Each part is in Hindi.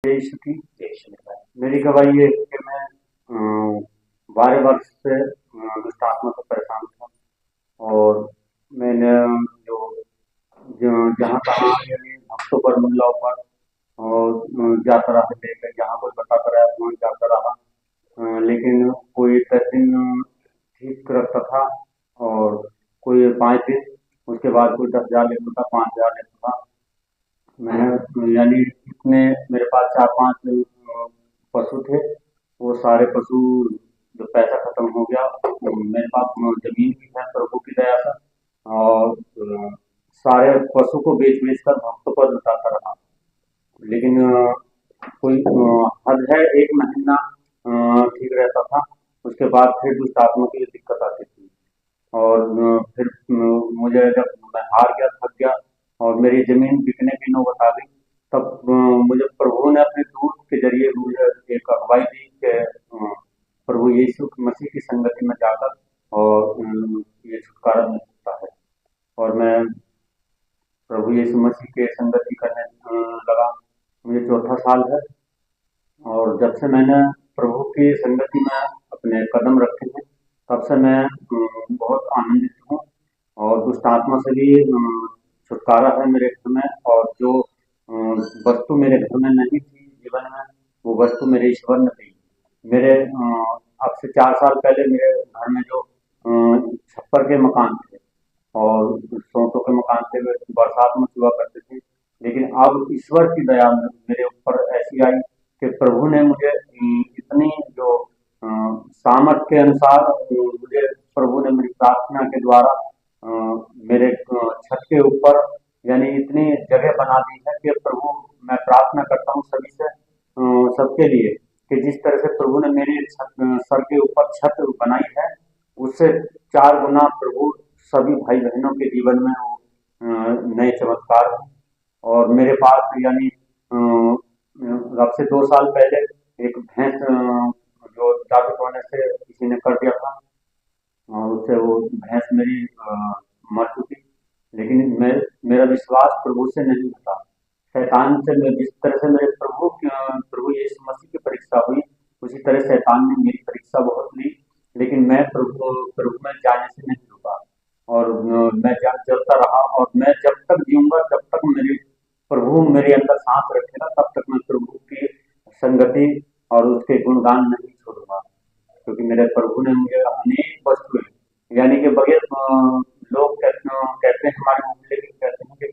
देश की देश में मेरी गवाही ये है कि मैं 12 वर्ष से दुष्ट आत्मा से परेशान था। और मैंने जो जहाँ तहाँ यानी भक्तों पर हमला पर और जाता रहा, लेकर जहाँ कोई बताता रहा वहाँ जाता रहा। लेकिन कोई 10 दिन ठीक रखता था और कोई 5 दिन, उसके बाद कोई 10,000 लेता था, 5,000 लेता था। मैंने यानी इतने मेरे पास 4-5 पशु थे। वो सारे पशु जो पैसा खत्म हो गया, मेरे पास जमीन भी है प्रभु की दया से। और सारे पशु को बेच बेच कर भक्तों पर लुटाता रहा। लेकिन कोई हद है, 1 महीना ठीक रहता था। उसके बाद फिर दुष्ट आत्मा की दिक्कत आती थी। और फिर मुझे जब मैं हार गया, थक गया और मेरी जमीन बिकने की नौबत आ गई, तब मुझे प्रभु ने अपने दूत के जरिए मुझे एक अगुवाई दी कि प्रभु यीशु मसीह की संगति में जाकर और ये छुटकारा मिल सकता है। और मैं प्रभु यीशु मसीह के संगति करने लगा। मुझे चौथा साल है और जब से मैंने प्रभु की संगति में अपने कदम रखे हैं, तब से मैं बहुत आनंदित हूँ। और दुष्ट आत्मा से भी छुटकारा है मेरे घर में। और जो वस्तु मेरे घर में नहीं थी जीवन में, वो वस्तु मेरे ईश्वर ने दी। मेरे अब से 4 साल पहले मेरे घर में जो छप्पर के मकान थे और सोटों के मकान थे, वे बरसात में हुआ करते थे। लेकिन अब ईश्वर की दया मेरे ऊपर ऐसी आई कि प्रभु ने मुझे इतनी जो सामर्थ के अनुसार मुझे प्रभु ने मेरी प्रार्थना के द्वारा मेरे छत के ऊपर यानी इतनी जगह बना दी है कि प्रभु, मैं प्रार्थना करता हूँ सभी से, सबके लिए, कि जिस तरह से प्रभु ने मेरे सर के ऊपर छत बनाई है, उससे 4 गुना प्रभु सभी भाई बहनों के जीवन में वो नए चमत्कार हैं। और मेरे पास यानी अब से 2 साल पहले एक भैंस जो जादू टोने से किसी ने कर दिया था और उससे वो भैंस मेरी मर चुकी। लेकिन मेरा विश्वास प्रभु से नहीं था, शैतान से। मैं जिस तरह से मेरे प्रभु यीशु मसीह की परीक्षा हुई, उसी तरह शैतान ने मेरी परीक्षा बहुत ली। लेकिन मैं प्रभु प्रभु में जाने से नहीं रुका। और मैं चलता रहा। और मैं जब तक जीऊंगा, जब तक मेरे प्रभु मेरे अंदर सांस रखेगा, तब तक मैं प्रभु की संगति और उसके गुणगान नहीं छोड़ूंगा। क्योंकि मेरे प्रभु ने मुझे अनेक वस्तुएं यानी कि बगैर लोग कहते हैं हमारे मोहल्ले के, कहते हैं कि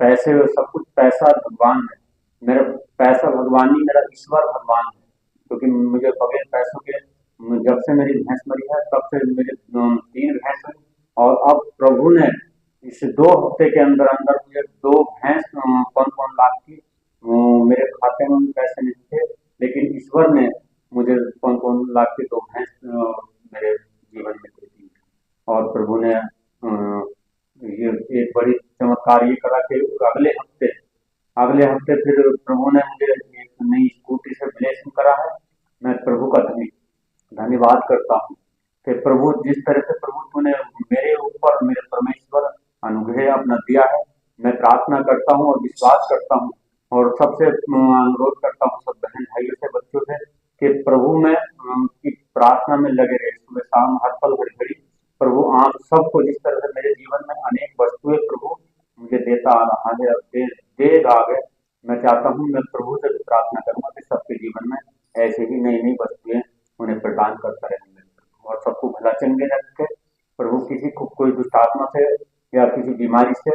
पैसे, सब कुछ पैसा भगवान है। मेरा पैसा भगवान नहीं, मेरा ईश्वर भगवान है। क्योंकि मुझे बगैर पैसों के, जब से मेरी भैंस मरी है तब से मेरे 3 भैंस हुई। और अब प्रभु ने इस 2 हफ्ते के अंदर अंदर मुझे 2 भैंस 5-5 लाख की, मेरे खाते में पैसे नहीं थे, लेकिन ईश्वर ने मुझे 5-5 लाख की 2 भैंस मेरे जीवन में दे दी। और प्रभु ने ये एक बड़ी चमत्कार ये करा कि अगले हफ्ते फिर प्रभु ने मुझे एक नई स्कूटी से ब्लेसिंग करा है। मैं प्रभु का धन्यवाद करता हूँ कि प्रभु, जिस तरह से प्रभु तूने मेरे ऊपर, मेरे परमेश्वर अनुग्रह अपना दिया है, मैं प्रार्थना करता हूँ और विश्वास करता हूँ और सबसे अनुरोध करता हूँ, सब बहन भाइयों से, बच्चों से, कि प्रभु में की प्रार्थना में लगे रहे, सुबह शाम, हर पल हर घड़ी। प्रभु आप सबको, जिस तरह से मेरे जीवन में अनेक वस्तुएं प्रभु मुझे देता आ रहा है और देगा आगे। मैं चाहता हूँ, मैं प्रभु से भी प्रार्थना करूंगा कि सबके जीवन में ऐसे ही नई नई वस्तुएं उन्हें प्रदान करता रहे और सबको भला चंगे रखे। प्रभु किसी को कोई दुष्ट आत्मा से या किसी बीमारी से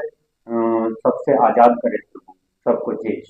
सबसे आजाद करे प्रभु, सबको जय।